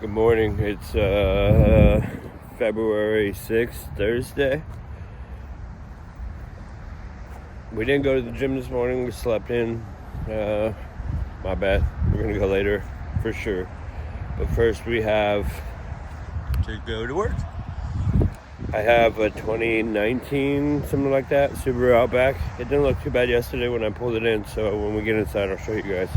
Good morning. It's February 6th, Thursday. We didn't go to the gym this morning. We slept in. My bad. We're going to go later for sure. But first we have to go to work. I have a 2019, something like that, Subaru Outback. It didn't look too bad yesterday when I pulled it in, so when we get inside, I'll show you guys.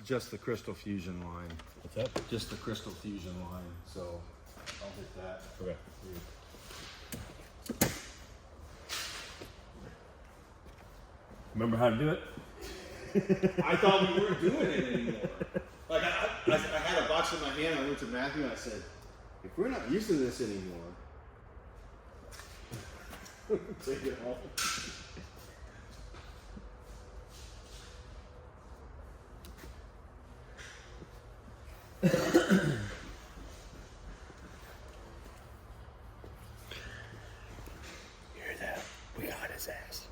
Just the Crystal Fusion line. What's that? Just the Crystal Fusion line. So I'll hit that. Okay. Remember how to do it? I thought we weren't doing it anymore. Like I had a box in my hand. I went to Matthew and I said, "If we're not using this anymore, take it home." Hear that? We got his ass.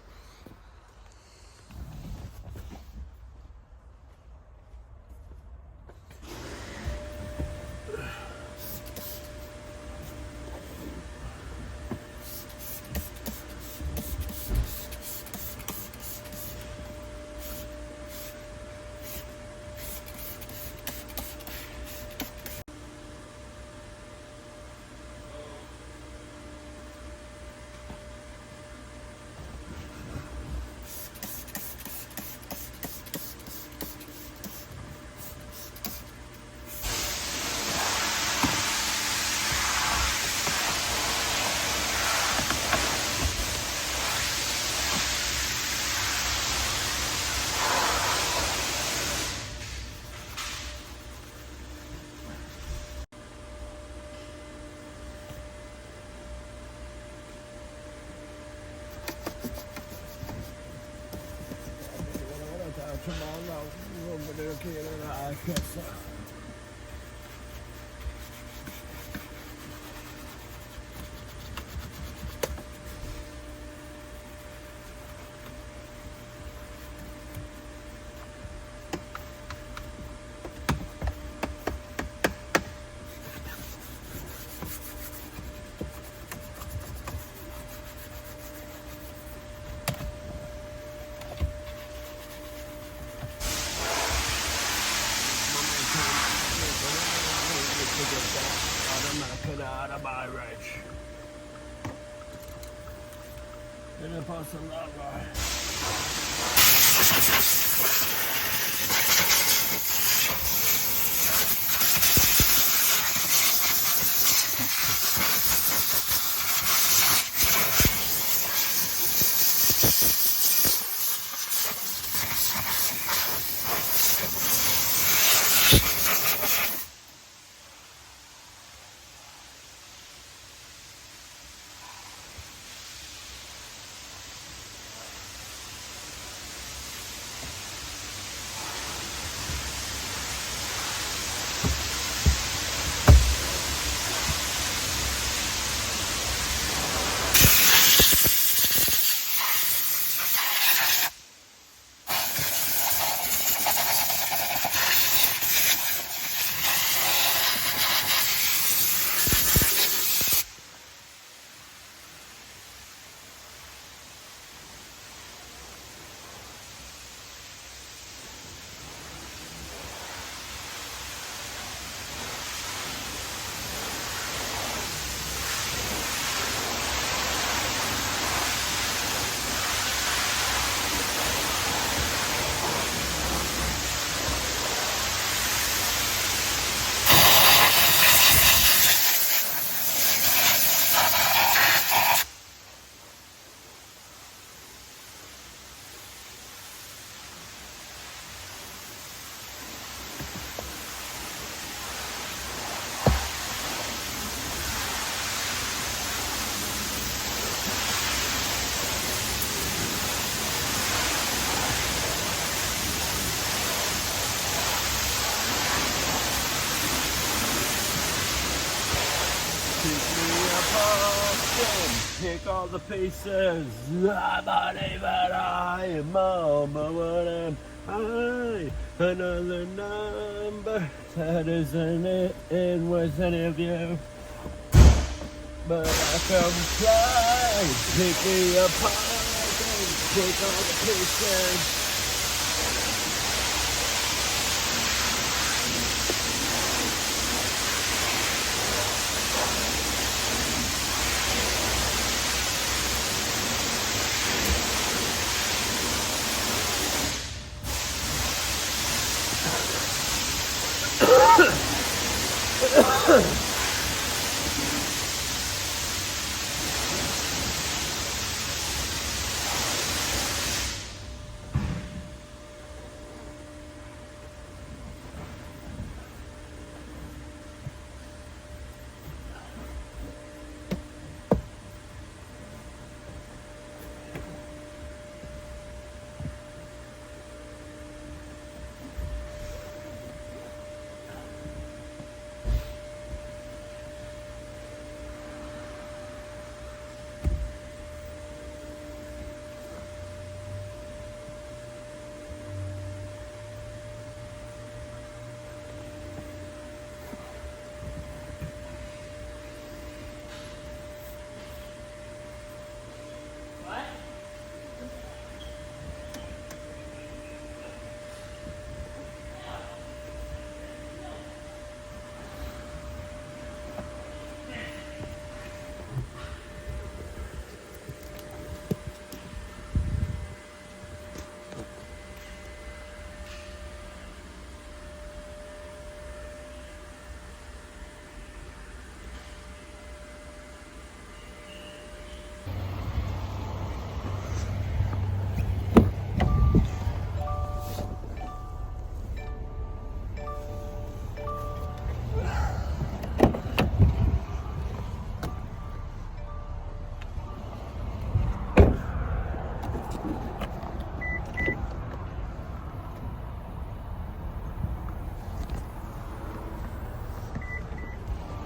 Get out of my reach. And I post a lot more. Pick all the pieces. I believe that I am mama what am I? Another number that isn't in with any of you. But I come fly. Pick me apart and pick all the pieces.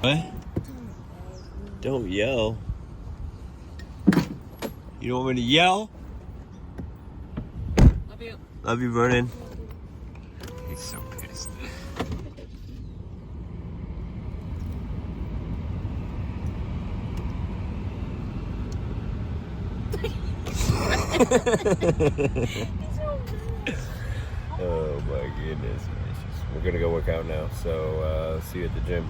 What? Don't yell. You don't want me to yell? Love you. Love you, Vernon. He's so pissed. Oh my goodness. We're gonna go work out now, so see you at the gym.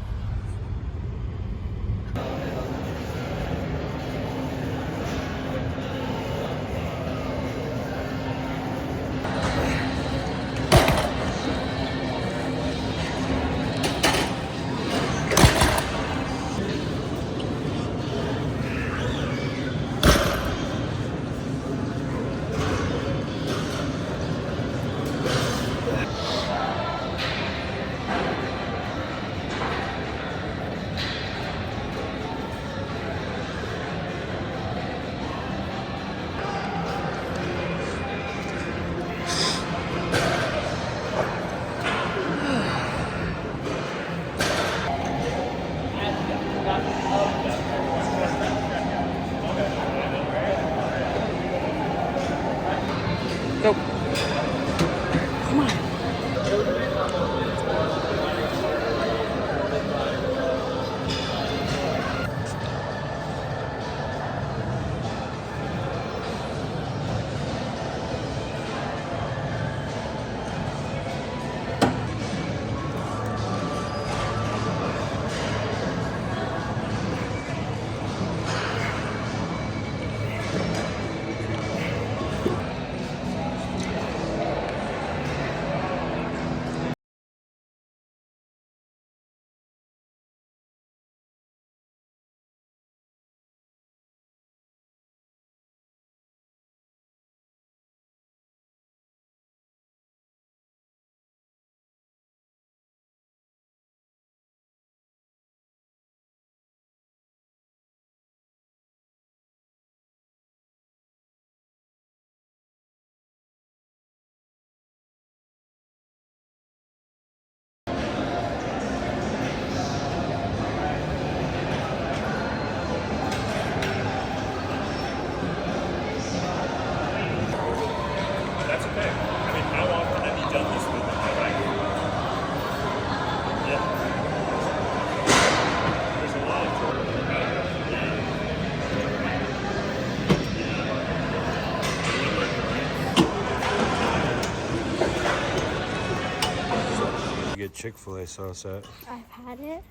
Chick-fil-A sauce at? I've had it.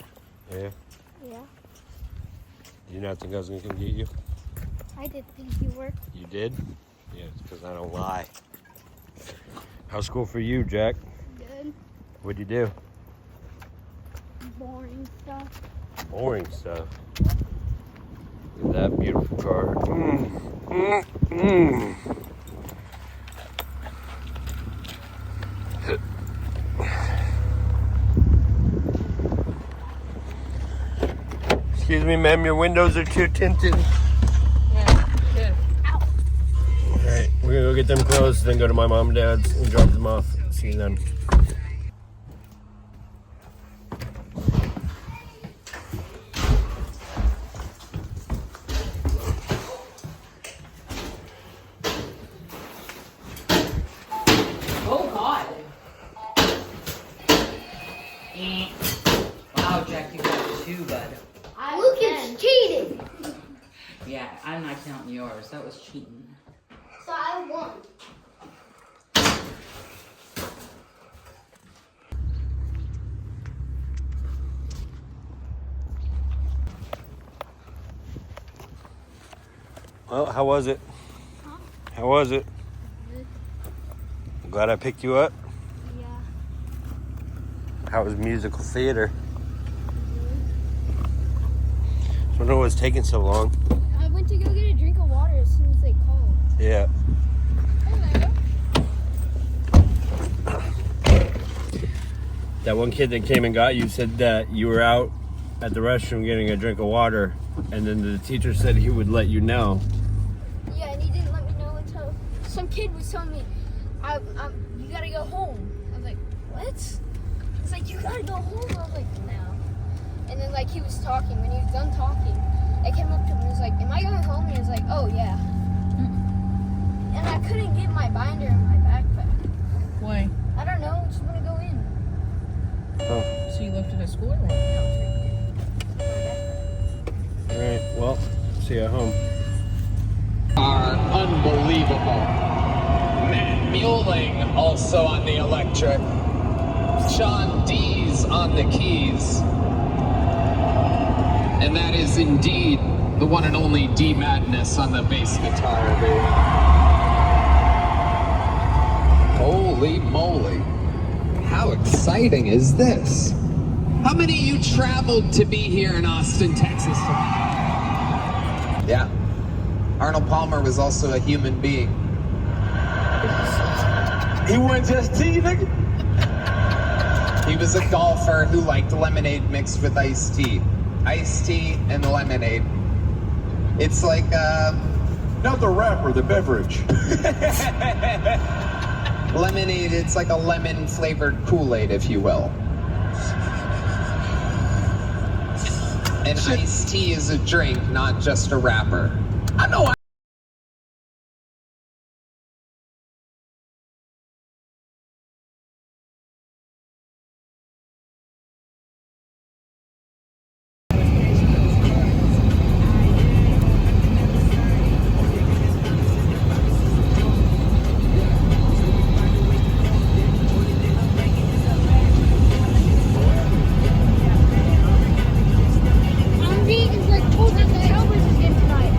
Yeah? Yeah. Did you not think I was going to come get you? I did think you were. You did? Yeah, it's because I don't lie. How's school for you, Jack? Good. What'd you do? Boring stuff. Boring stuff. Look at that beautiful car. Excuse me, ma'am, your windows are too tinted. Yeah, good. Alright, we're gonna go get them clothes, then go to my mom and dad's and drop them off. See you then. Oh, God. Wow, Jack, you got two, bud. Lucas cheated. Yeah, I'm not counting yours. That was cheating. So I won. Well, how was it? Huh? How was it? Good. I'm glad I picked you up. Yeah. How was musical theater? I wonder what's taking so long. I went to go get a drink of water as soon as they called. Yeah. That one kid that came and got you said that you were out at the restroom getting a drink of water, and then the teacher said he would let you know. Yeah, and he didn't let me know until some kid was telling me, you gotta go home. I was like, what? He's like, you gotta go home. I was like, no. And then like he was talking. When he was done talking, I came up to him and was like, am I going home? And he was like, oh yeah. And I couldn't get my binder in my backpack. Why? I don't know. I just want to go in. Oh. So you left it at school or what? No, it's right here. My backpack. Alright, well, see you at home. Are unbelievable. Matt Mueling also on the electric. Sean D's on the keys. And that is indeed the one and only D Madness on the bass guitar, everyone. Holy moly. How exciting is this? How many of you traveled to be here in Austin, Texas tonight? Yeah. Arnold Palmer was also a human being. He wasn't just tea, nigga. He was a golfer who liked lemonade mixed with iced tea. Iced tea and lemonade. It's like, Not the rapper, the beverage. lemonade, it's like a lemon-flavored Kool-Aid, if you will. And iced tea is a drink, not just a rapper. I know. Andy is like, oh, the Cowboys is in tonight.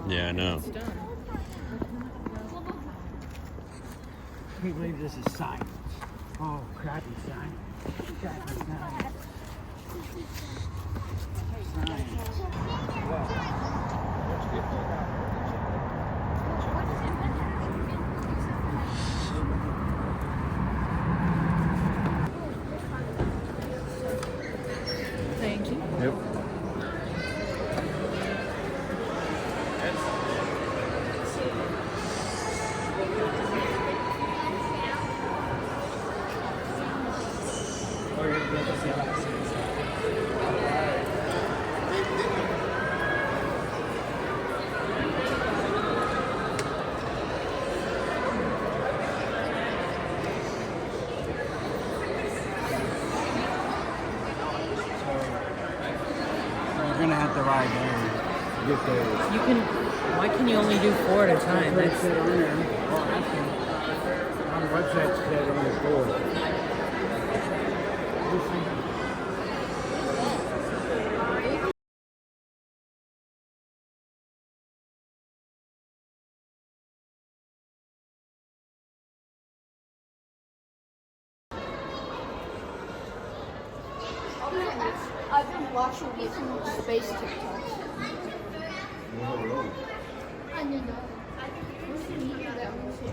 Yeah, I know. It's done. I can't believe this is science. Oh, crappy science. Crappy science. Thank you. Yep. We're gonna have to ride there. Get there. You can. Why can you only do 4 at a time? That's That's it on there. Well, actually, on the website it said only 4. I've been watching some space TikToks. I know. What's the media that we see?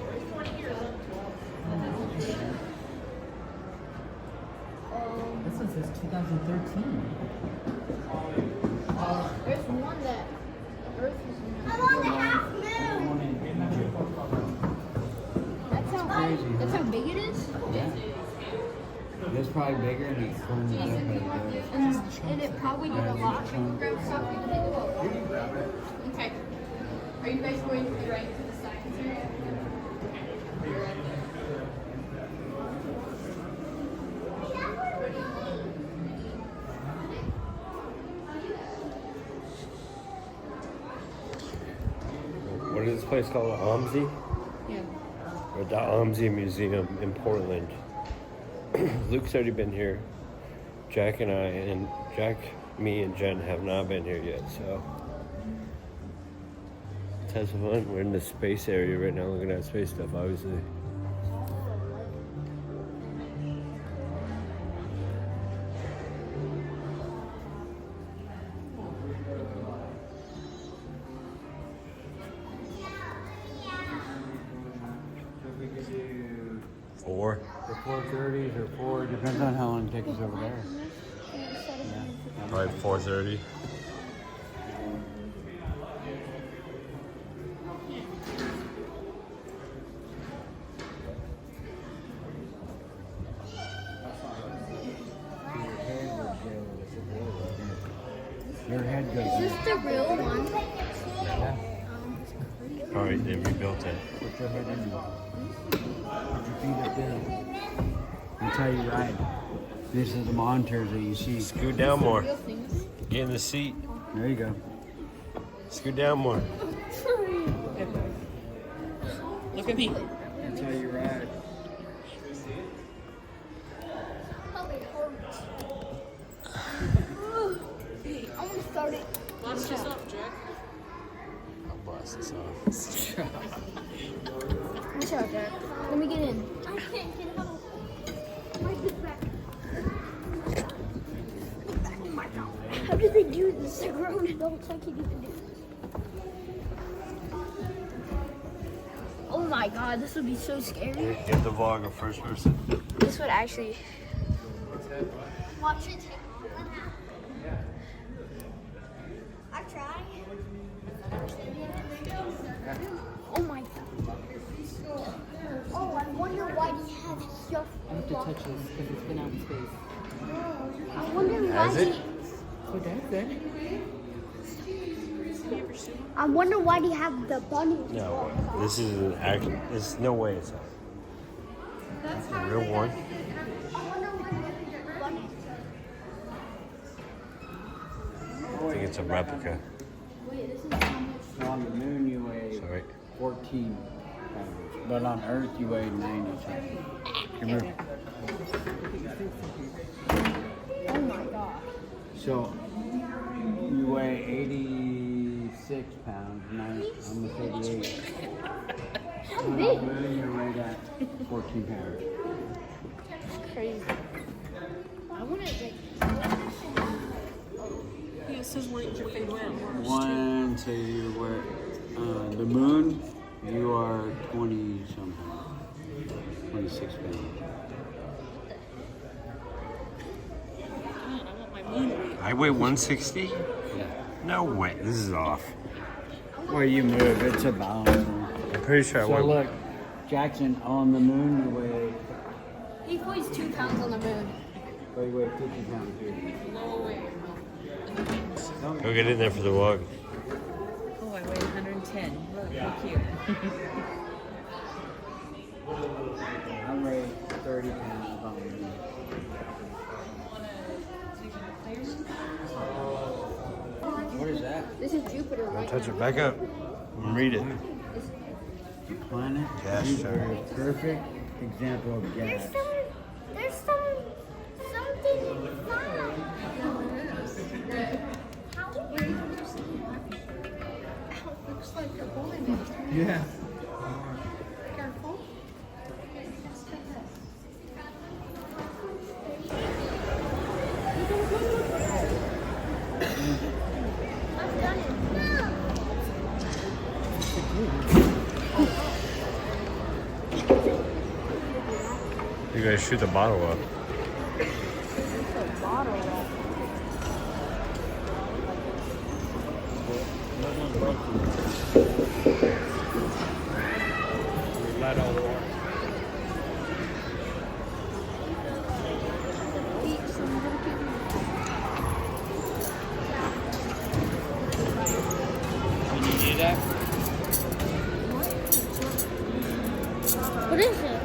This one says 2013. There's one that Earth is in. That's how big it is? Yeah. It's probably bigger and it's comes up as it goes. And it probably did a lot. Okay. Are you guys going to be right to the science area? What is this place called? OMSI? yeah. Or the OMSI Museum in Portland. Luke's already been here. Jack, me and Jen have not been here yet, so let's have some fun. We're in the space area right now, looking at space stuff, obviously. We could do 4. the 4:30s or 4, depends on how long it takes us over there. Probably 4:30. Your head goes Is this the real one? Probably they rebuilt it. Put your head in there. Put your feet up there. That's how you ride. This is the monitors that you see. Scoot down more. Get in the seat. There you go. Scoot down more. Look at me. That's how you ride. I want to start it. Blast this up, Jack. I'll blast this off. Watch out, Jack. Let me get in. I can't get out. Get back. How do they do this? They're grown adults. I can't even do this. Oh my god, this would be so scary. Get the vlog of first person. This would actually. Watch it. I try. Oh my god. Oh, I wonder why he has stuff. I have to touch this because it's been out in space. I wonder why Has it? Oh, that's it. I wonder why they have the bunny. No, this is an act. There's no way it's a real one. I wonder why they have the bunny. I think it's a replica. So on the moon you weigh Sorry. 14 pounds, but on Earth you weigh 90 something. Come here. Oh my god. So you weigh 86 26 pounds, and I'm a 38. How On big? the moon, you're right at 14 pounds. That's crazy. I want to like. Yeah, it says where your favorite Mars. One, so you were the moon, you are 20 something. 26 pounds. I want my moon weight. I weigh 160? Yeah. No way. This is off. Where you move, it's a balance. I'm pretty sure I So weigh. look, Jackson, on the moon, you weigh, He weighs 2 pounds on the moon. well, you weigh 50 pounds here. Lower weight. Go get in there for the walk. Oh, I weigh 110. Look, how cute. I weigh 30 pounds on the moon. What is that? This is Jupiter right Touch now. it back up and read it. The planet? Gas You star. are a perfect example of gas. There's something fun. Looks like a bowling ball. Yeah. Careful. I've done it. You guys shoot the bottle up. Let all the water. Can you do that? What is it?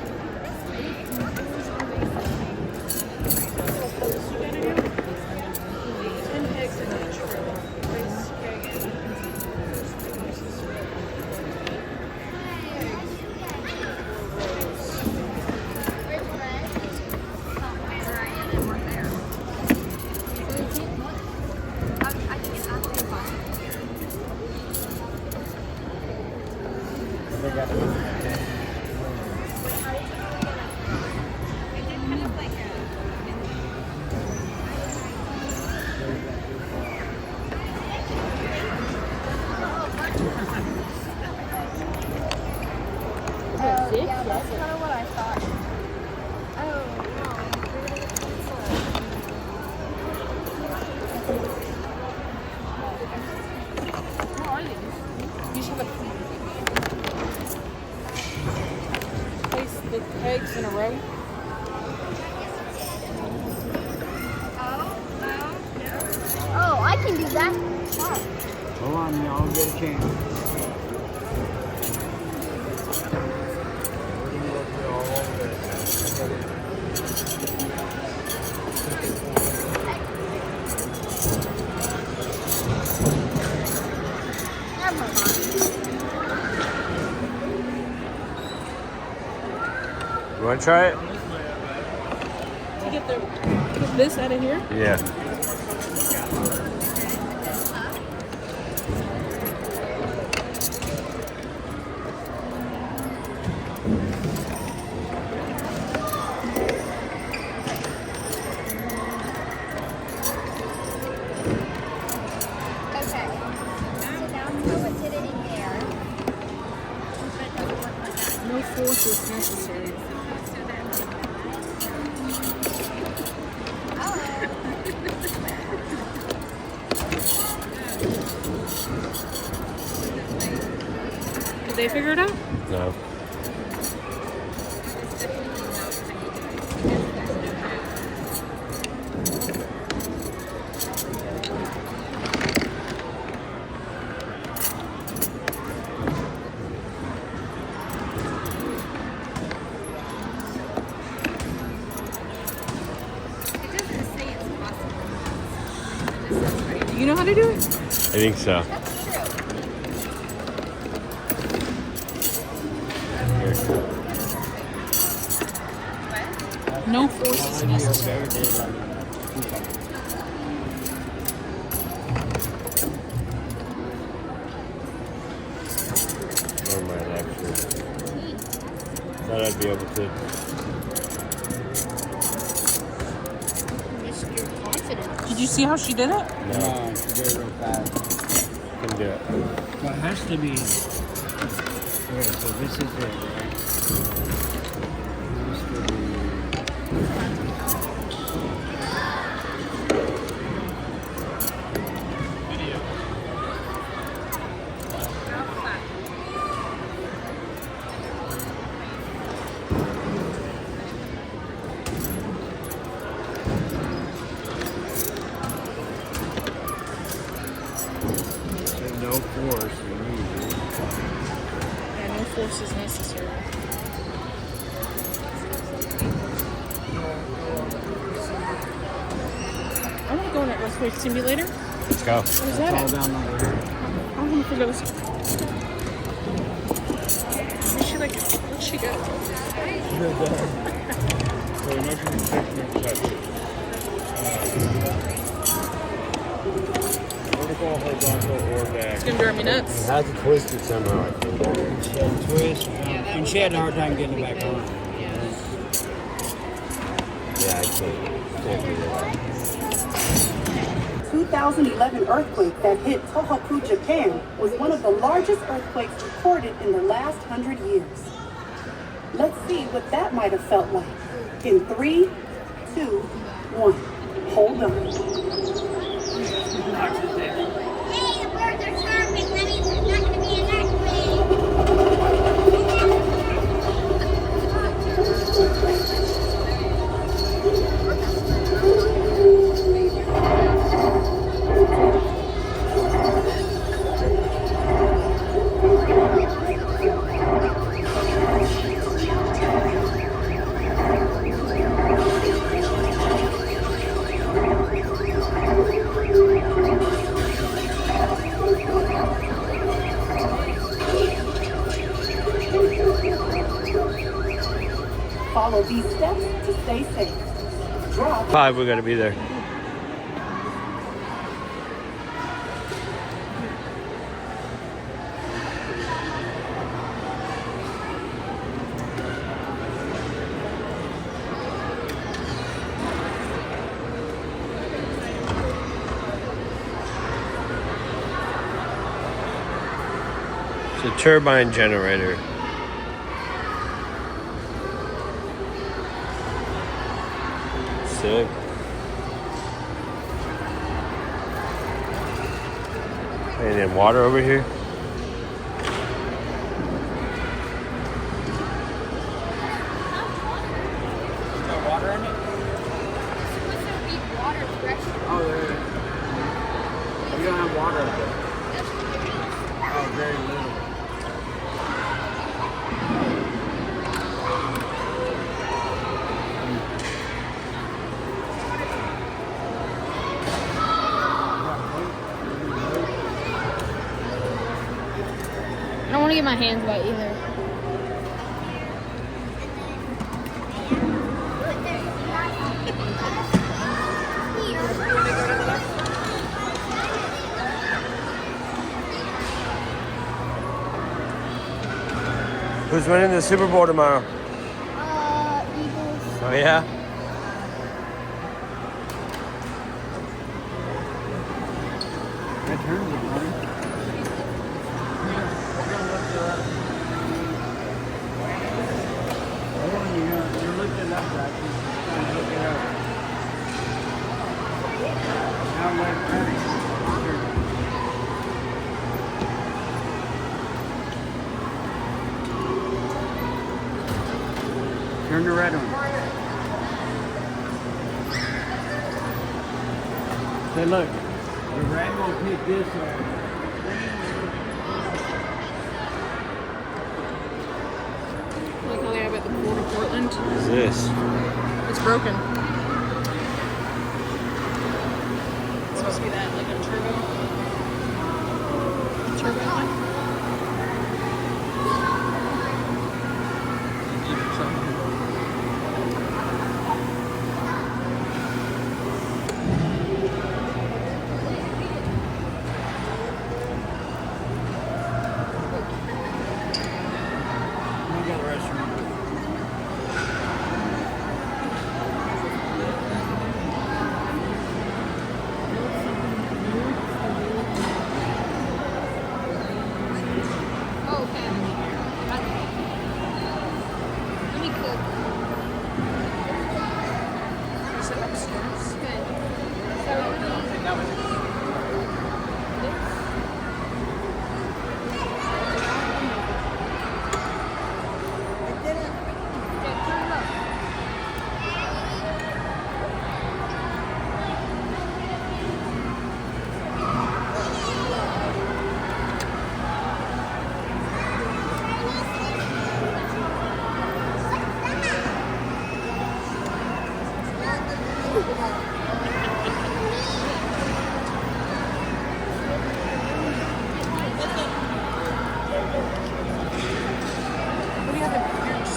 Yeah, that's kind of what I thought. Where are these? You should have place the eggs in a row. Oh, I can do that. Hold on, y'all get a chance. We're gonna go through all of this. Never mind. You want to try it? To get this out of here. Yeah. Okay. So now put it in there. No force is necessary. Did they figure it out? No. Do you know how to do it? I think so. No force is necessary. Thought I'd be able to. Just your confidence. Did you see how she did it? No, she did it real fast. couldn't do it. Well, it has to be. Okay, so this is it, right? Has to be. No force needed. Yeah, no force is necessary. I want to go on that earthquake simulator. Let's go. Where's that All at? down over here. I want to figure this out. Where's she like? Where'd she go? Vertical, horizontal, or back. It's gonna drive me nuts. It has to twist it somehow, I think. She had a twist, and she had a hard time getting it back on. Yeah, I can't figure it out. 2011 earthquake that hit Tohoku, Japan was one of the largest earthquakes recorded in the last 100 years. Let's see what that might have felt like. In 3, 2, 1. Hold on. Hey, the birds are chirping. That means there's not going to be an earthquake. Follow these steps to stay safe. Drop 5, we're gonna be there. It's a turbine generator. Sick. And then water over here. Got water in it? Oh, there. You don't have water up there. Oh, very little. I don't want to get my hands wet either. Who's winning the Super Bowl tomorrow? Eagles. Oh yeah? I turned the corner. Oh, you're looking up, Jackie. Trying to look it up. Now we're turning. Turn the red one. Say, look, the red will pick this up. Look how they have it at the port of Portland. What is this? It's broken. It's supposed to be that, like a turbo. Turbo. We got the restroom.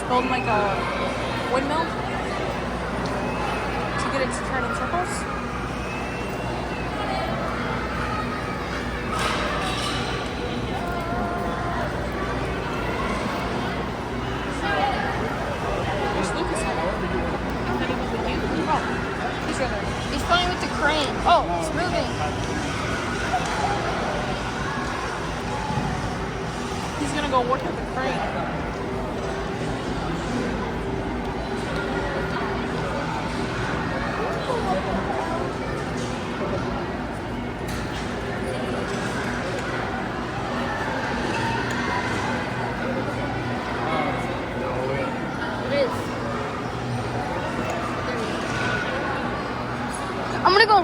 building like a windmill to get it to turn in circles. Where's Lucas at? I thought he was with you. Oh, he's right there. He's playing with the crane. Oh, it's moving. He's gonna go work with the crane. It is. I'm gonna go.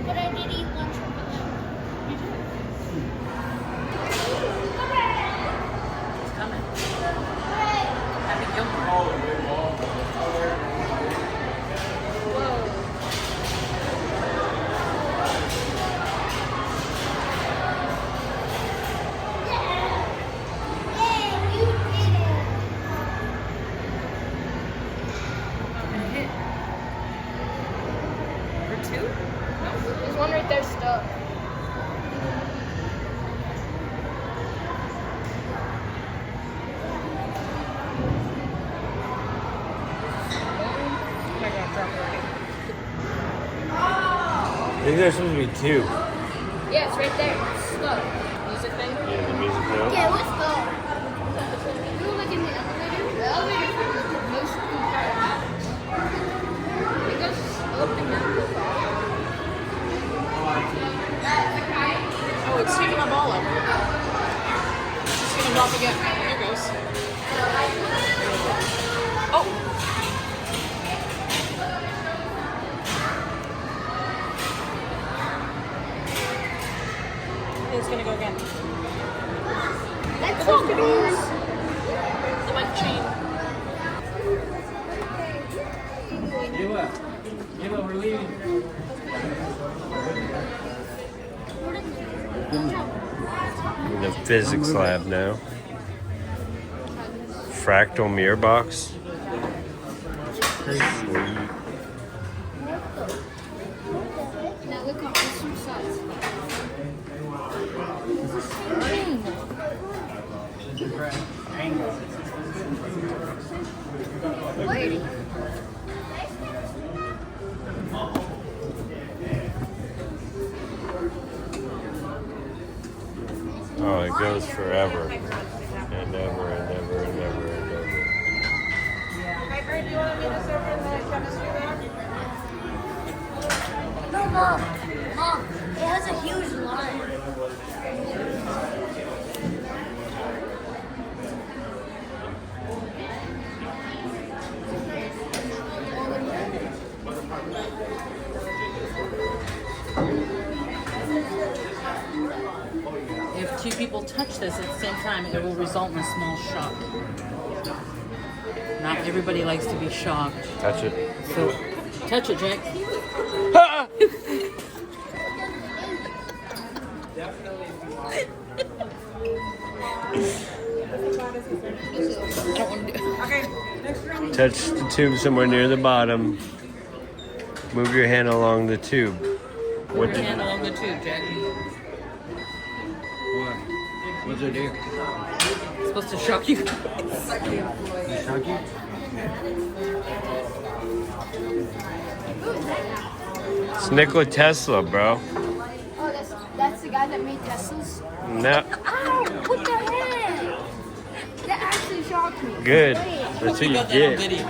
But I did eat lunch over there. It's coming. Happy Gilmore. There's one right there stuck. I think there's supposed to be two. Yeah, it's right there. It's stuck. Music thing? Yeah, the music note. Yeah, let's go. You look in the elevator. The elevator is the most cool part about it. It goes up and down. Oh, it's taking a ball over. It's gonna drop again. There it goes. Oh! It's gonna go again. Let's Look go. at these. The mic chain. Eva, we're leaving. In the physics lab now. Fractal mirror box. Sweet. Now look up this two sides. This is screen. Wait. Oh, it goes forever. And ever and ever and ever and ever. Piper, do you want to meet us over in the chemistry lab? No, Mom. Mom, it has a huge line. If two people touch this at the same time, it will result in a small shock. Not everybody likes to be shocked. Touch it. So, touch it, Jack. Touch the tube somewhere near the bottom. Move your hand along the tube. Put your hand along the tube, Jack. What? What's it do? It's supposed to shock you. Shock you? It's Nikola Tesla, bro. Oh, that's the guy that made Teslas? No. Ow! What the heck? That actually shocked me. Good. Wait, That's what We you got that on get. video.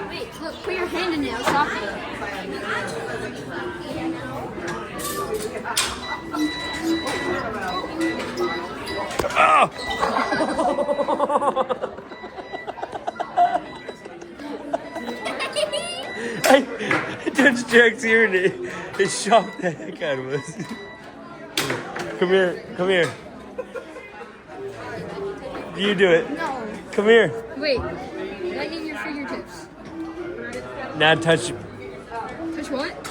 wait, look, put your hand in it. I'll stop it. I touched Jack's ear and it shocked the heck out of us. Come here, come here. You do it. No. Come here. Wait. Right in your fingertips. Now touch. Touch what?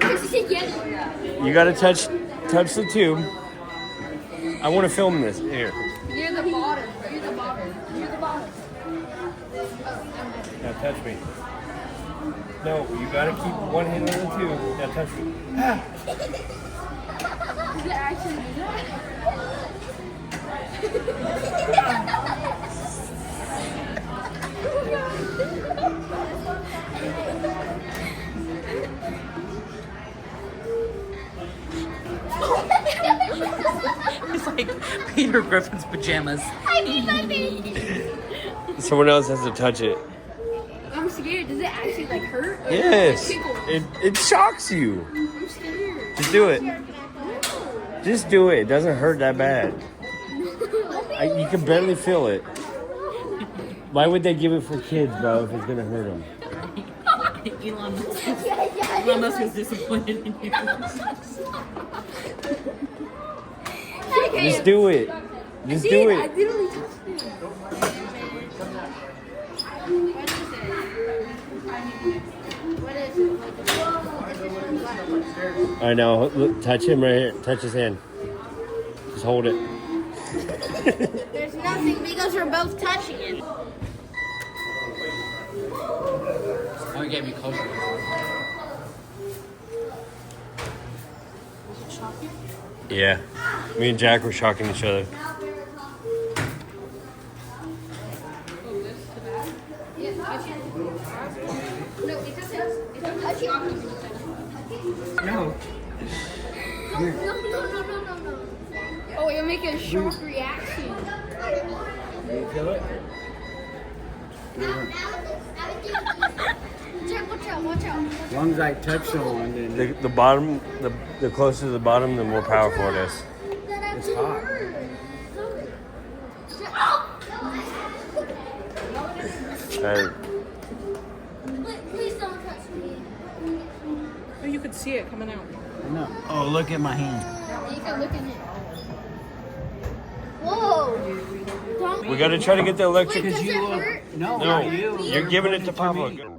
Touch it again. You gotta touch the tube. I want to film this. Here. Near the bottom. Near the bottom. Near the bottom. Now touch me. No, you gotta keep one hand on the tube. Now touch me. Does it actually do that? It's like Peter Griffin's pajamas. I need my baby. Someone else has to touch it. I'm scared. Does it actually like hurt? Or Yes. does it tickle? It shocks you. I'm scared. Just do it. Just do it. It doesn't hurt that bad. You can barely feel it. Why would they give it for kids, bro, if it's gonna hurt them? Elon Musk was disappointed in you. Just do it. Just do I it. literally touched it. What is it? I know. Look, touch him right here. Touch his hand. Just hold it. There's nothing because we're both touching it. Oh, you get me closer. Yeah. Me and Jack were shocking each other. No, it doesn't. It doesn't touch you. No. No. Oh, you're making a shock reaction. You feel it? Jack, watch out. As long as I touch someone, then The bottom, the closer to the bottom, the more powerful it is. it's hot. Please don't touch me. Oh, you could see it coming out. No. Oh, look at my hand. You can look in it. Whoa. Don't. We gotta try to get the electric. Wait, does it hurt? No, No, not you. you're giving it to pointing Papa. me.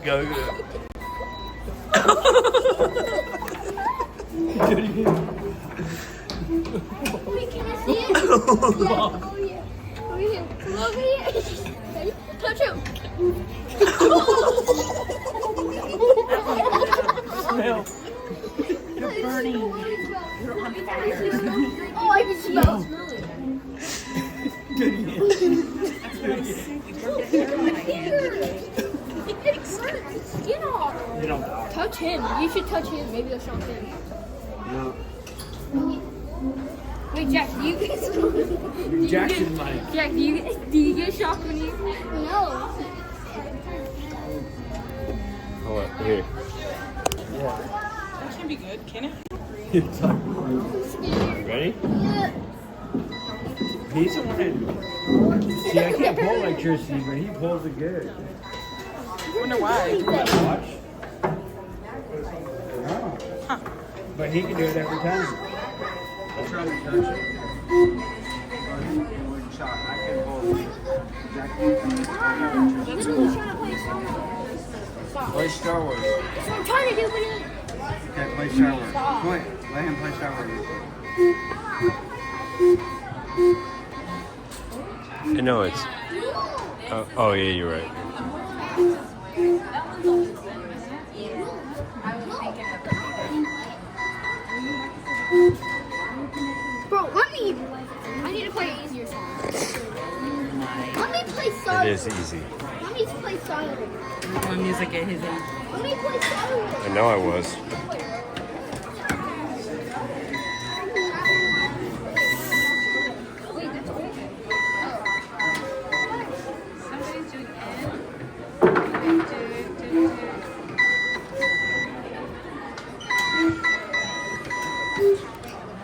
Go. Wait, can I see it? Yeah. Oh, yeah. Over here. Come over here. Ready? Touch him. Smell. You're burning. You're on fire. Oh, I can smell it. That's what I'm saying. You burned the hair on my hand. It burns the skin off. You don't. Touch him. You should touch him. Maybe it'll shock him. No. Wait, Jack, do you get Jackson Mike. Jack, do you get shocked when you? No. Hold on, here. That can be good, can it? Ready? He's the one. See, I can't pull electricity, but he pulls it good. I wonder why. Watch. Oh. But he can do it every time. I'll try to touch it. I can pull it. Literally trying to play Star Wars. Stop. Play Star Wars. That's what I'm trying to do, but you're like, Okay, play Star Wars. Play. Let him play Star Wars. I know it's. Oh yeah, you're right. bro, I need to play an easier song. Let me play Star It Wars. is easy. Let me play Star Wars. My music at his age. Let me play Star Wars. I know I was. Wait, that's okay. Somebody's doing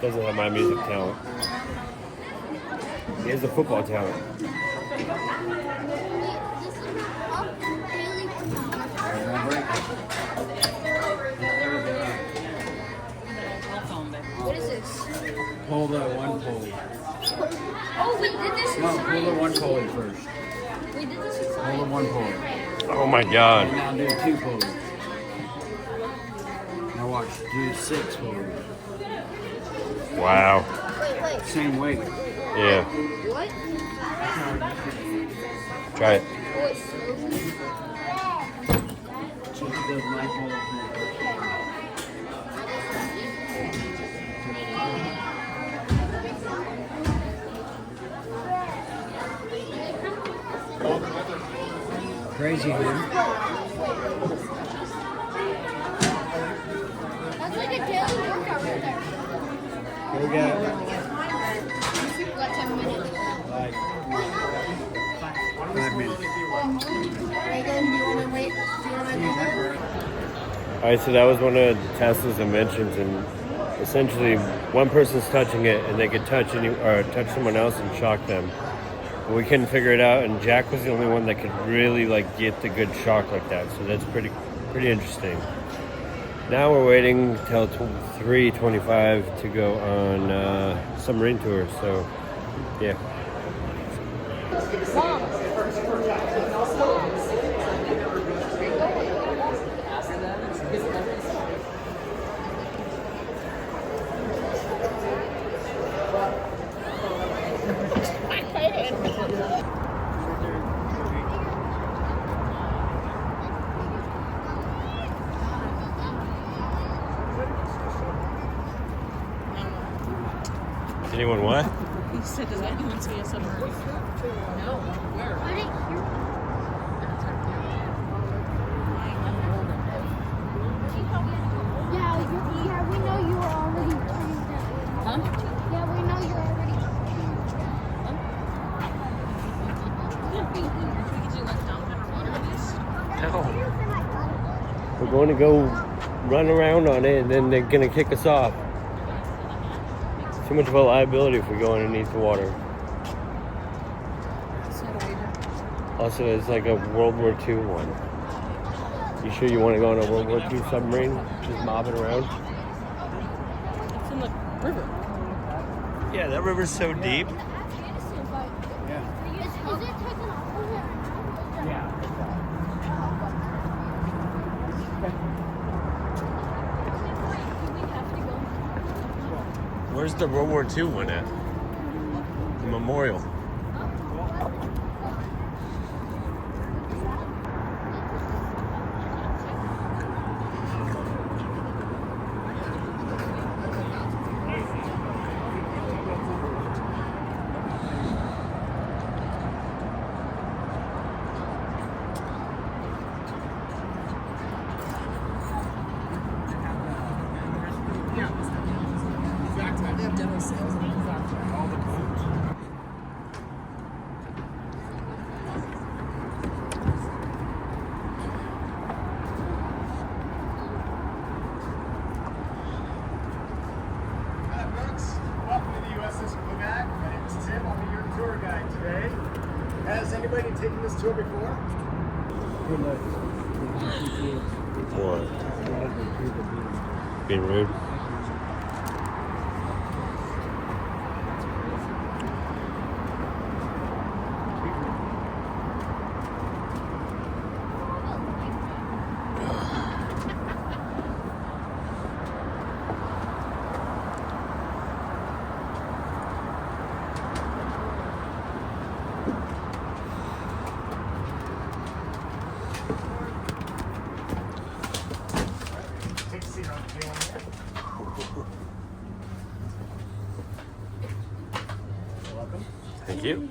Doesn't have my music talent. He has the football talent. What is this? Pull the one pulley. Oh, we did this in No, pull the one science. pulley first. We did this in Pull the science. one pulley. Oh my God. And now do 2 pulleys. Now watch, do 6 pulleys. Wow. Wait. Same weight. Yeah. What? Try it. Oh, it's slowly. She does my pulley. Crazy, dude. That's like a daily workout right there. We got We got 10 minutes. like 5 minutes. Reagan, do you want to wait? All right, so that was one of Tesla's inventions, and essentially one person's touching it, and they could touch touch someone else and shock them. But we couldn't figure it out, and Jack was the only one that could really get the good shock like that. So that's pretty interesting. Now we're waiting till 3:25 to go on submarine tour. So yeah. Anyone what? He said, does anyone see a submarine? No. Where? Yeah, we know you were already turning that way. Huh? Yeah, we know you're already We could do like dump underwater this. No. We're going to go run around on it, and then they're going to kick us off. Too much of a liability if we go underneath the water. Also, it's like a World War II one. You sure you want to go on a World War II submarine? Just mobbing around? It's in the river. Yeah, that river's so deep. Yeah. Is it taking off of it? Yeah. Where's the World War II one at? The memorial. Exactly. They have demo sales and all the boats. Hi, folks. Welcome to the USS Blueback. My name is Tim. I'll be your tour guide today. Has anybody taken this tour before? What? Being rude? Take a seat on the table here. You're welcome. Thank you.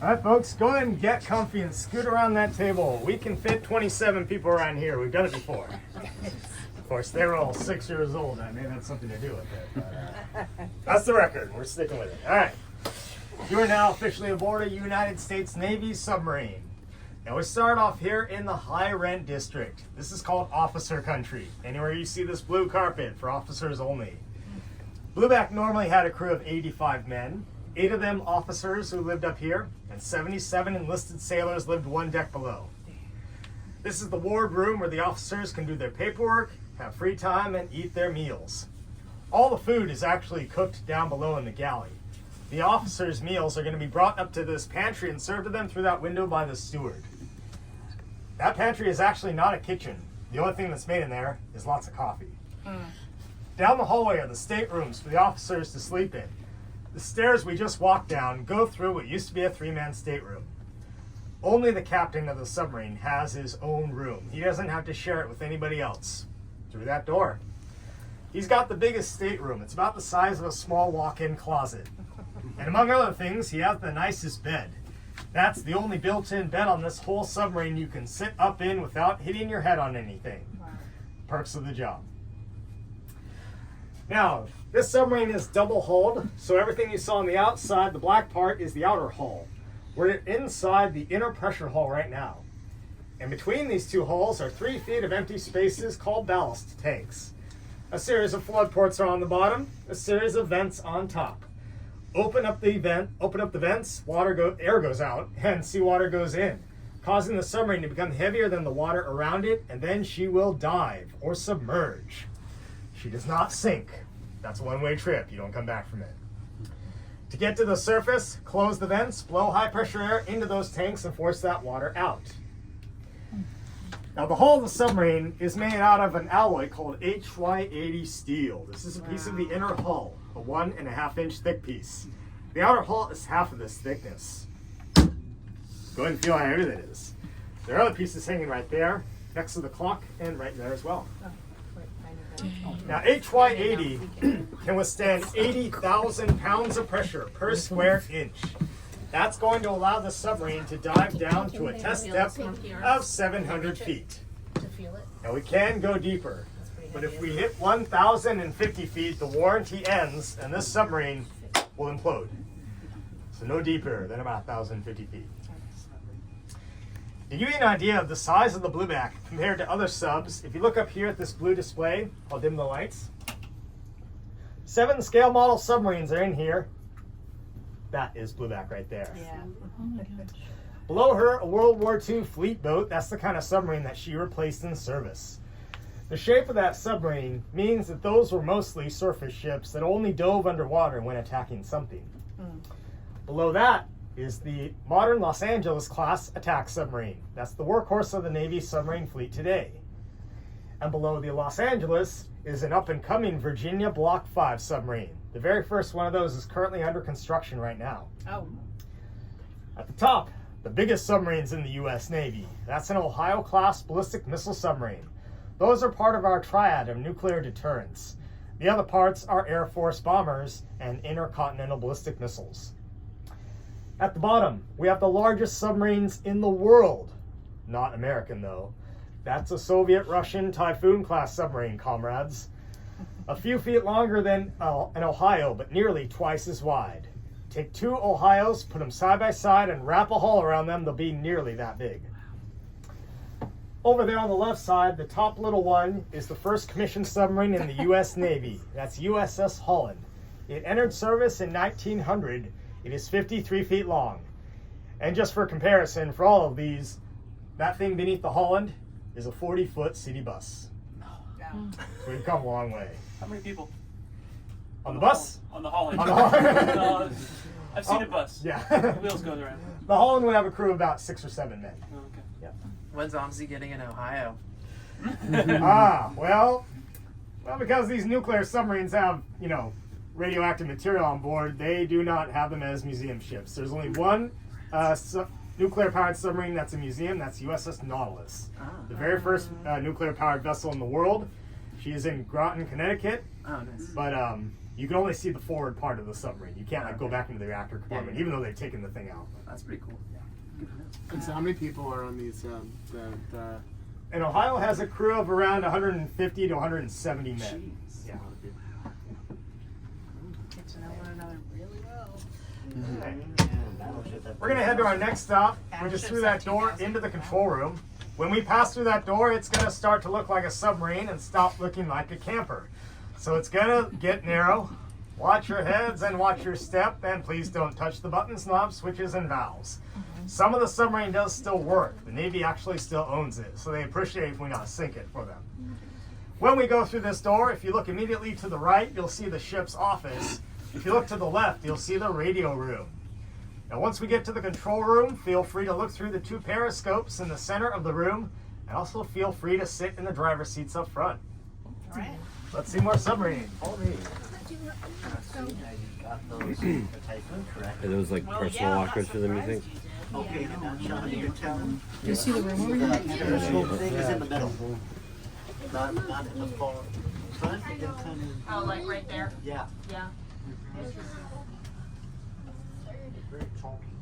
All right, folks, go ahead and get comfy and scoot around that table. We can fit 27 people around here. We've done it before. Of course, they were all 6 years old. That may have had something to do with it. But, that's the record. We're sticking with it. All right. You are now officially aboard a United States Navy submarine. And we start off here in the high rent district. This is called officer country. Anywhere you see this blue carpet for officers only. Blueback normally had a crew of 85 men, 8 of them officers who lived up here, and 77 enlisted sailors lived one deck below. This is the ward room where the officers can do their paperwork, have free time, and eat their meals. All the food is actually cooked down below in the galley. The officers' meals are going to be brought up to this pantry and served to them through that window by the steward. That pantry is actually not a kitchen. The only thing that's made in there is lots of coffee. Down the hallway are the staterooms for the officers to sleep in. The stairs we just walked down go through what used to be a 3-man stateroom. Only the captain of the submarine has his own room. He doesn't have to share it with anybody else. Through that door. He's got the biggest stateroom. It's about the size of a small walk-in closet. And among other things, he has the nicest bed. That's the only built-in bed on this whole submarine you can sit up in without hitting your head on anything. Perks of the job. Now, this submarine is double hulled, so everything you saw on the outside, the black part, is the outer hull. We're inside the inner pressure hull right now. And between these two hulls are 3 feet of empty spaces called ballast tanks. A series of flood ports are on the bottom, a series of vents on top. Open up the vents, air goes out, and seawater goes in, causing the submarine to become heavier than the water around it, and then she will dive or submerge. She does not sink. That's a one-way trip. You don't come back from it. To get to the surface, close the vents, blow high-pressure air into those tanks, and force that water out. Now, the hull of the submarine is made out of an alloy called HY80 steel. This is a piece of the inner hull, a 1.5-inch thick piece. The outer hull is half of this thickness. Go ahead and feel how heavy that is. There are other pieces hanging right there, next to the clock, and right there as well. Now, HY80 can withstand 80,000 pounds of pressure per square inch. That's going to allow the submarine to dive down to a test depth of 700 feet. Now, we can go deeper, but if we hit 1,050 feet, the warranty ends and this submarine will implode. So no deeper than about 1,050 feet. To give you an idea of the size of the Blueback compared to other subs, if you look up here at this blue display, I'll dim the lights. 7 scale model submarines are in here. That is Blueback right there. Yeah. Oh my gosh. Below her, a World War II fleet boat. That's the kind of submarine that she replaced in service. The shape of that submarine means that those were mostly surface ships that only dove underwater when attacking something. Below that is the modern Los Angeles class attack submarine. That's the workhorse of the Navy submarine fleet today. And below the Los Angeles is an up-and-coming Virginia Block 5 submarine. The very first one of those is currently under construction right now. Oh. At the top, the biggest submarines in the U.S. Navy. That's an Ohio-class ballistic missile submarine. Those are part of our triad of nuclear deterrence. The other parts are Air Force bombers and intercontinental ballistic missiles. At the bottom, we have the largest submarines in the world. Not American, though. That's a Soviet-Russian Typhoon-class submarine, comrades. A few feet longer than an Ohio, but nearly twice as wide. Take 2 Ohios, put them side by side, and wrap a hull around them. They'll be nearly that big. Over there on the left side, the top little one is the first commissioned submarine in the U.S. Navy. That's USS Holland. It entered service in 1900. It is 53 feet long. And just for comparison, for all of these, that thing beneath the Holland is a 40-foot city bus. So we've come a long way. How many people? On the bus? On the Holland. On the Holland. I've seen a bus. Yeah. The wheels goes around. The Holland would have a crew of about 6 or 7 men. Oh, okay. Yeah. When's OMSI getting in Ohio? Well, because these nuclear submarines have, radioactive material on board, they do not have them as museum ships. There's only one nuclear-powered submarine that's a museum. That's USS Nautilus, the very first nuclear-powered vessel in the world. She is in Groton, Connecticut. Oh, nice. But you can only see the forward part of the submarine. You can't go back into the reactor compartment, even though they've taken the thing out. That's pretty cool. And so how many people are on these? And Ohio has a crew of around 150 to 170 men. Jeez. Yeah. Get to know one another really well. We're going to head to our next stop, which is through that door into the control room. When we pass through that door, it's going to start to look like a submarine and stop looking like a camper. So it's going to get narrow. Watch your heads and watch your step, and please don't touch the buttons, knobs, switches, and valves. Some of the submarine does still work. The Navy actually still owns it, so they appreciate if we not sink it for them. When we go through this door, if you look immediately to the right, you'll see the ship's office. If you look to the left, you'll see the radio room. Now once we get to the control room, feel free to look through the 2 periscopes in the center of the room, and also feel free to sit in the driver's seats up front. All right. Let's see more submarine. Are those like personal lockers for them, you think? Okay, now Johnny, you're telling. Do you see the room over here? This whole thing is in the middle. Not in the far front. Oh, like right there? Yeah. Yeah. Very chunky.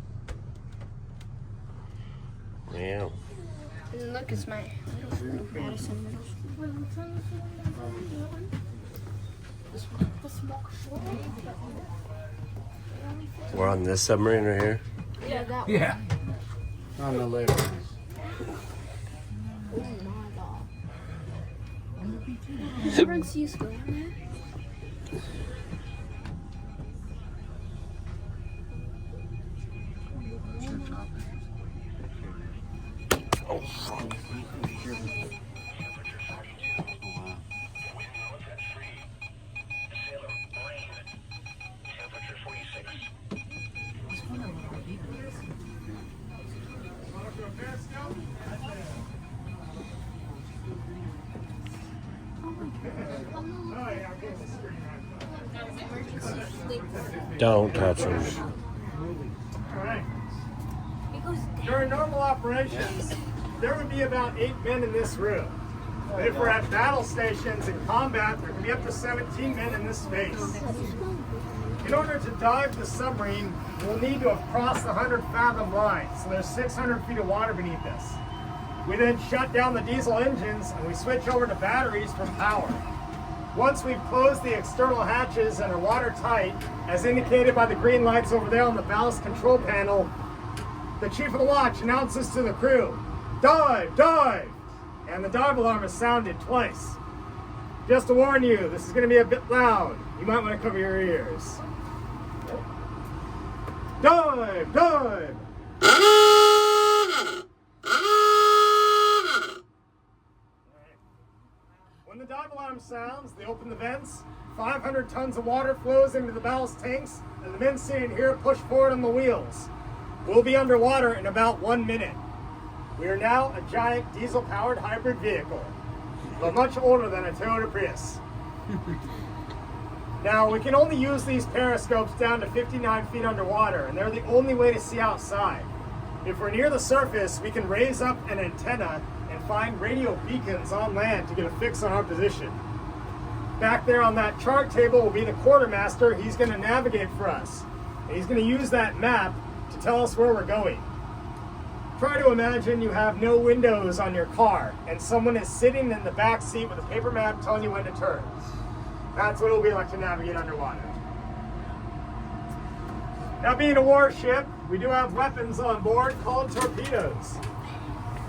Yeah. And look, it's my middle school, Madison Middle School. We're on this submarine right here. Yeah, that one. Yeah. On the later. Oh my god. San Francisco, man. Oh, fuck. Don't touch them. Alright. During normal operations, there would be about 8 men in this room. But if we're at battle stations in combat, there can be up to 17 men in this space. In order to dive the submarine, we'll need to have crossed the 100-fathom line, so there's 600 feet of water beneath us. We then shut down the diesel engines and we switch over to batteries for power. Once we've closed the external hatches and are watertight, as indicated by the green lights over there on the ballast control panel, the chief of the watch announces to the crew, "Dive, dive!" And the dive alarm is sounded twice. Just to warn you, this is going to be a bit loud. You might want to cover your ears. Dive, dive! When the dive alarm sounds, they open the vents. 500 tons of water flows into the ballast tanks, and the men sitting here push forward on the wheels. We'll be underwater in about 1 minute. We are now a giant diesel-powered hybrid vehicle, but much older than a Toyota Prius. Now, we can only use these periscopes down to 59 feet underwater, and they're the only way to see outside. If we're near the surface, we can raise up an antenna and find radio beacons on land to get a fix on our position. Back there on that chart table will be the quartermaster. He's going to navigate for us. And he's going to use that map to tell us where we're going. Try to imagine you have no windows on your car and someone is sitting in the back seat with a paper map telling you when to turn. That's what it'll be like to navigate underwater. Now, being a warship, we do have weapons on board called torpedoes.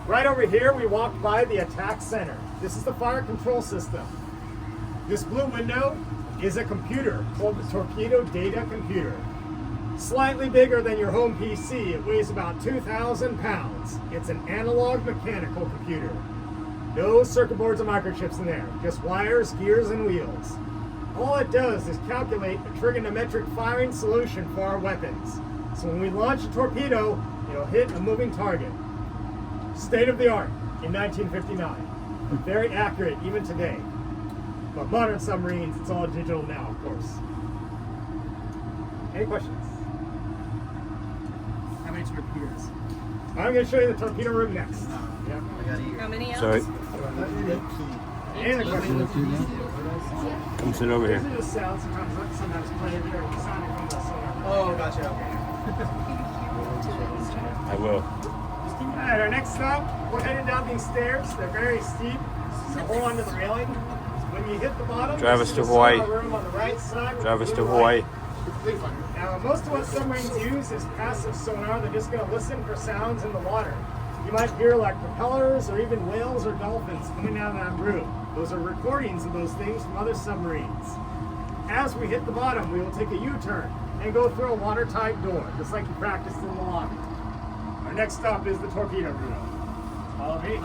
Right over here, we walked by the attack center. This is the fire control system. This blue window is a computer called the Torpedo Data Computer. Slightly bigger than your home PC, it weighs about 2,000 pounds. It's an analog mechanical computer. No circuit boards or microchips in there, just wires, gears, and wheels. All it does is calculate a trigonometric firing solution for our weapons. So when we launch a torpedo, it'll hit a moving target. State of the art in 1959. Very accurate even today. But modern submarines, it's all digital now, of course. Any questions? How many torpedoes? I'm going to show you the torpedo room next. Yep. How many else? Sorry. Any other questions? Come sit over here. These are just sounds sometimes play in there. Sounding from the sonar. Oh, gotcha. I will. Alright, our next stop, we're heading down these stairs. They're very steep, so hold on to the railing. When you hit the bottom, Drive us this to is the Hawaii. sonar room on the right side. Drive us to blue Hawaii. light. Now, most of what submarines use is passive sonar. They're just going to listen for sounds in the water. You might hear like propellers or even whales or dolphins coming out of that room. Those are recordings of those things from other submarines. As we hit the bottom, we will take a U-turn and go through a watertight door, just like you practiced in the lobby. Our next stop is the torpedo room. Follow me.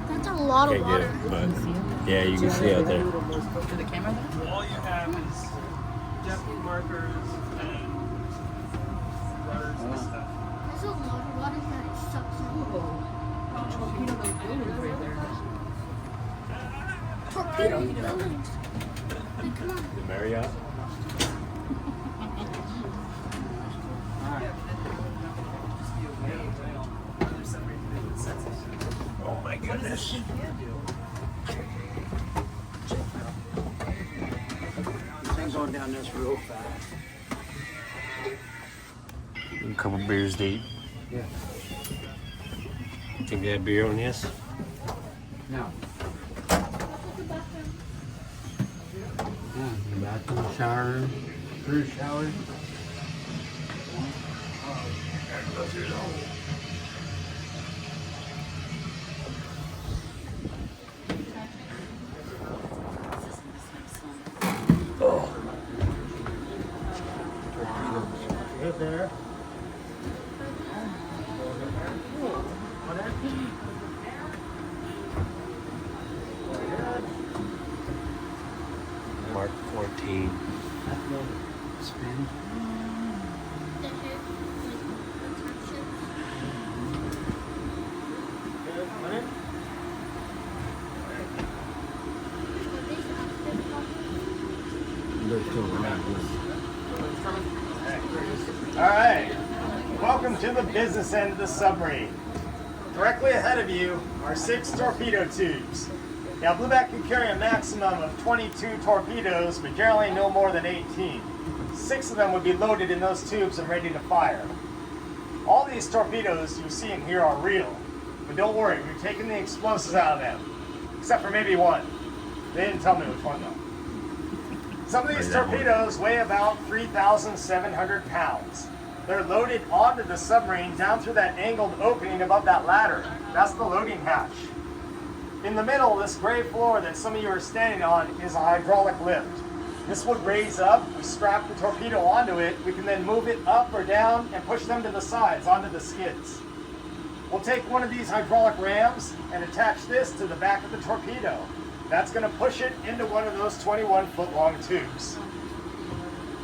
That's a lot of Can't get water. it, but yeah, you can see out there. To the camera there? All you have is Japanese markers and rudders and stuff. There's a lot of water that it sucks in. Torpedo those buildings right there. Torpedo buildings. Hey, come on. The Marriott. Oh my goodness. Things going down this real fast. A couple beers deep. Yeah. Think they have beer on this? No. Yeah, bathroom, shower, cruise shower. Right there. Mark 14. Spin. Alright, welcome to the business end of the submarine. Directly ahead of you are 6 torpedo tubes. Now, Blueback can carry a maximum of 22 torpedoes, but generally no more than 18. 6 of them would be loaded in those tubes and ready to fire. All these torpedoes you see in here are real, but don't worry, we've taken the explosives out of them, except for maybe one. They didn't tell me which one though. Some of these torpedoes weigh about 3,700 pounds. They're loaded onto the submarine down through that angled opening above that ladder. That's the loading hatch. In the middle, this gray floor that some of you are standing on is a hydraulic lift. This would raise up, we strap the torpedo onto it, we can then move it up or down and push them to the sides onto the skids. We'll take one of these hydraulic rams and attach this to the back of the torpedo. That's going to push it into one of those 21-foot long tubes.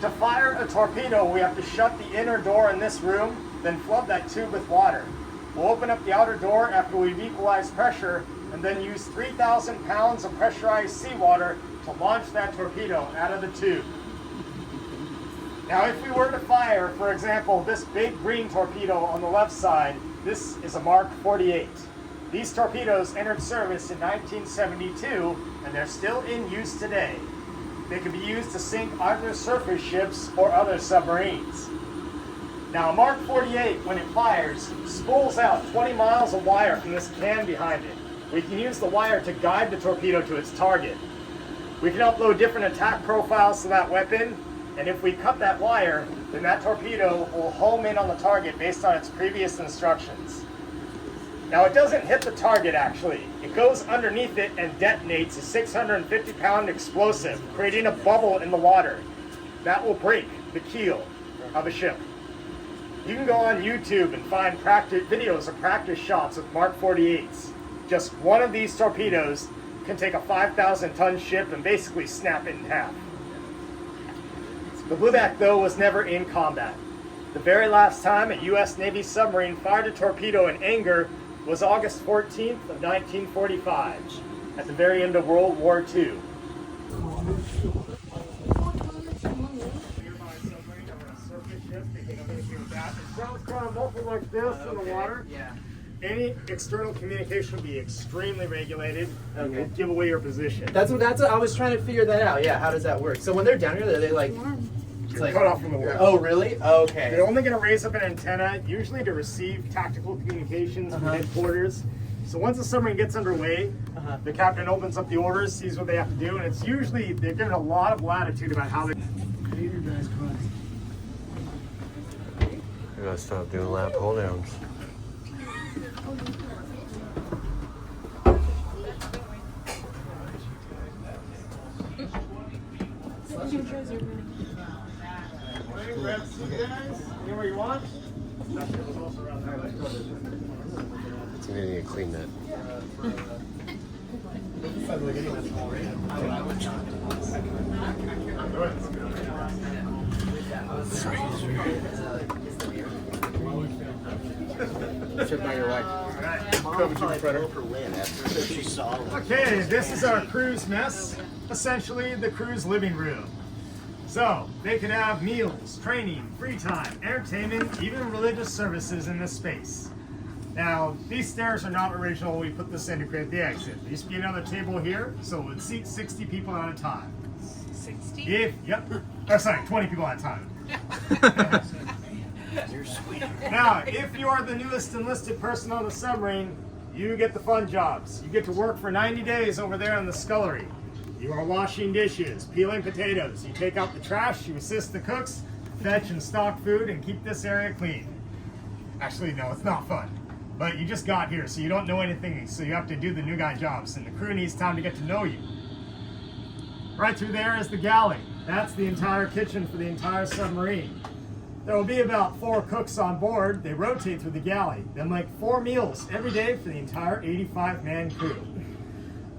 To fire a torpedo, we have to shut the inner door in this room, then flood that tube with water. We'll open up the outer door after we've equalized pressure, and then use 3,000 pounds of pressurized seawater to launch that torpedo out of the tube. Now, if we were to fire, for example, this big green torpedo on the left side, this is a Mark 48. These torpedoes entered service in 1972, and they're still in use today. They can be used to sink either surface ships or other submarines. Now, Mark 48, when it fires, spools out 20 miles of wire from this can behind it. We can use the wire to guide the torpedo to its target. We can upload different attack profiles to that weapon, and if we cut that wire, then that torpedo will home in on the target based on its previous instructions. Now, it doesn't hit the target, actually. It goes underneath it and detonates a 650-pound explosive, creating a bubble in the water. That will break the keel of a ship. You can go on YouTube and find videos of practice shots of Mark 48s. Just one of these torpedoes can take a 5,000-ton ship and basically snap it in half. The Blueback, though, was never in combat. The very last time a U.S. Navy submarine fired a torpedo in anger was August 14th of 1945, at the very end of World War II. It sounds kind of muffled like this in the water. Yeah. Any external communication will be extremely regulated and will give away your position. That's what I was trying to figure that out. Yeah, how does that work? So when they're down here, they like It's like, cut off from the world. Oh, really? Okay. They're only going to raise up an antenna, usually to receive tactical communications from headquarters. So once the submarine gets underway, the captain opens up the orders, sees what they have to do, and it's usually, they're given a lot of latitude about how they... I gotta stop doing lap hold downs. Anywhere you want? It's gonna need to clean that. Okay, this is our crew's mess, essentially the crew's living room. So, they can have meals, training, free time, entertainment, even religious services in this space. Now, these stairs are not original. We put this in to create the exit. There used to be another table here, so it would seat 60 people at a time. 60? Yep. Oh, sorry, 20 people at a time. You're sweet. Now, if you are the newest enlisted person on the submarine, you get the fun jobs. You get to work for 90 days over there in the scullery. You are washing dishes, peeling potatoes. You take out the trash, you assist the cooks, fetch and stock food, and keep this area clean. Actually, no, it's not fun. But you just got here, so you don't know anything, so you have to do the new guy jobs, and the crew needs time to get to know you. Right through there is the galley. That's the entire kitchen for the entire submarine. There will be about 4 cooks on board. They rotate through the galley. Then make 4 meals every day for the entire 85-man crew.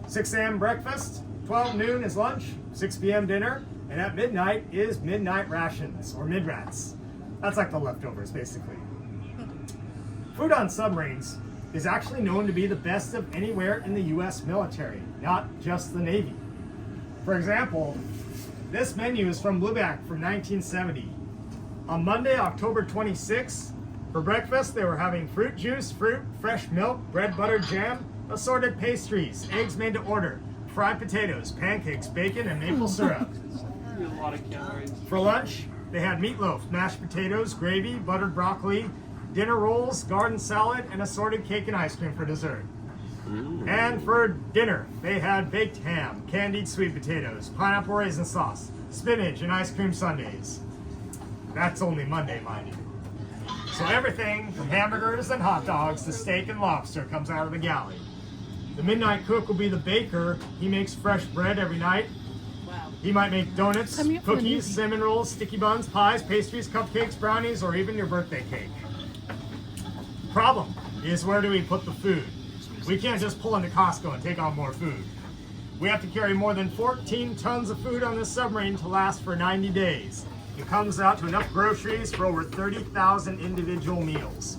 6 a.m. breakfast, 12 noon is lunch, 6 p.m. dinner, and at midnight is midnight rations, or mid-rats. That's like the leftovers, basically. Food on submarines is actually known to be the best of anywhere in the U.S. military, not just the Navy. For example, this menu is from Blueback from 1970. On Monday, October 26th, for breakfast they were having fruit juice, fruit, fresh milk, bread, butter, jam, assorted pastries, eggs made to order, fried potatoes, pancakes, bacon, and maple syrup. A lot of calories. For lunch, they had meatloaf, mashed potatoes, gravy, buttered broccoli, dinner rolls, garden salad, and assorted cake and ice cream for dessert. And for dinner, they had baked ham, candied sweet potatoes, pineapple raisin sauce, spinach, and ice cream sundaes. That's only Monday, mind you. So everything from hamburgers and hot dogs to steak and lobster comes out of the galley. The midnight cook will be the baker. He makes fresh bread every night. Wow. He might make donuts, cookies, cinnamon rolls, sticky buns, pies, pastries, cupcakes, brownies, or even your birthday cake. Problem is, where do we put the food? We can't just pull into Costco and take on more food. We have to carry more than 14 tons of food on this submarine to last for 90 days. It comes out to enough groceries for over 30,000 individual meals.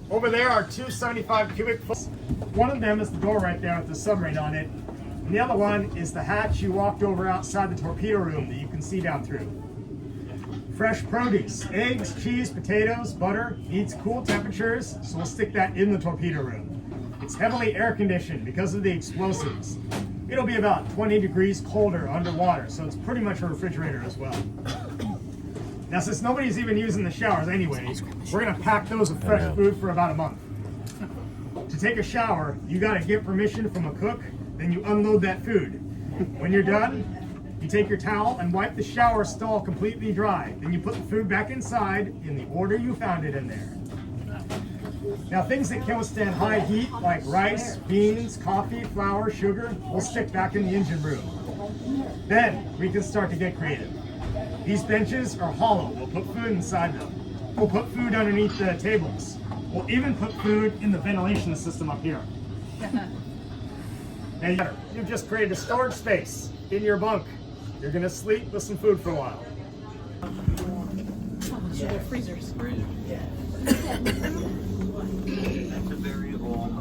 Over there are 2 75 cubic foot. One of them is the door right there with the submarine on it. And the other one is the hatch you walked over outside the torpedo room that you can see down through. Fresh produce, eggs, cheese, potatoes, butter, needs cool temperatures, so we'll stick that in the torpedo room. It's heavily air conditioned because of the explosives. It'll be about 20 degrees colder underwater, so it's pretty much a refrigerator as well. Now, since nobody's even using the showers anyways, we're gonna pack those with fresh food for about a month. To take a shower, you gotta get permission from a cook, then you unload that food. When you're done, you take your towel and wipe the shower stall completely dry. Then you put the food back inside in the order you found it in there. Now, things that can withstand high heat, like rice, beans, coffee, flour, sugar, will stick back in the engine room. Then we can start to get creative. These benches are hollow. We'll put food inside them. We'll put food underneath the tables. We'll even put food in the ventilation system up here. Now, you've just created a storage space in your bunk. You're gonna sleep with some food for a while. So they're freezers. That's a very old.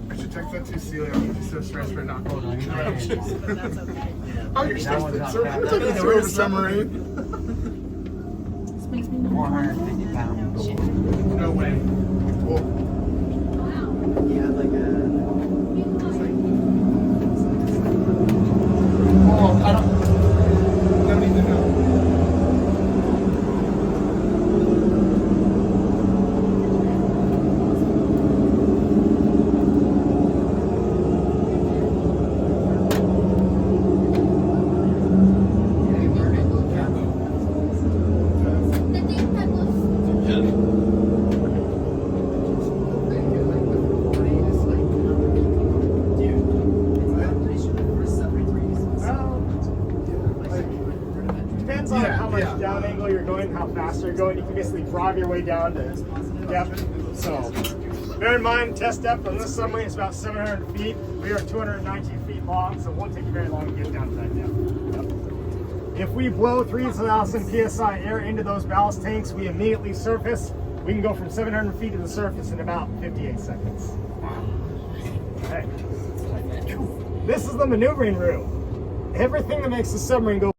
I should text that to Celia. I'm just so stressed right now. That's okay. Oh, you're stressed. one's not So bad. we're taking a tour of a submarine. This makes me 450 pounds. No way. Well, He had like a. oh, I don't need to know. Depends on how much down angle you're going, how fast you're going. You can basically drive your way down to depth. So bear in mind, test depth on this submarine is about 700 feet. We are 219 feet long, so it won't take you very long to get down to that depth. If we blow 3,000 psi air into those ballast tanks, we immediately surface. We can go from 700 feet to the surface in about 58 seconds. Okay. This is the maneuvering room. Everything that makes the submarine go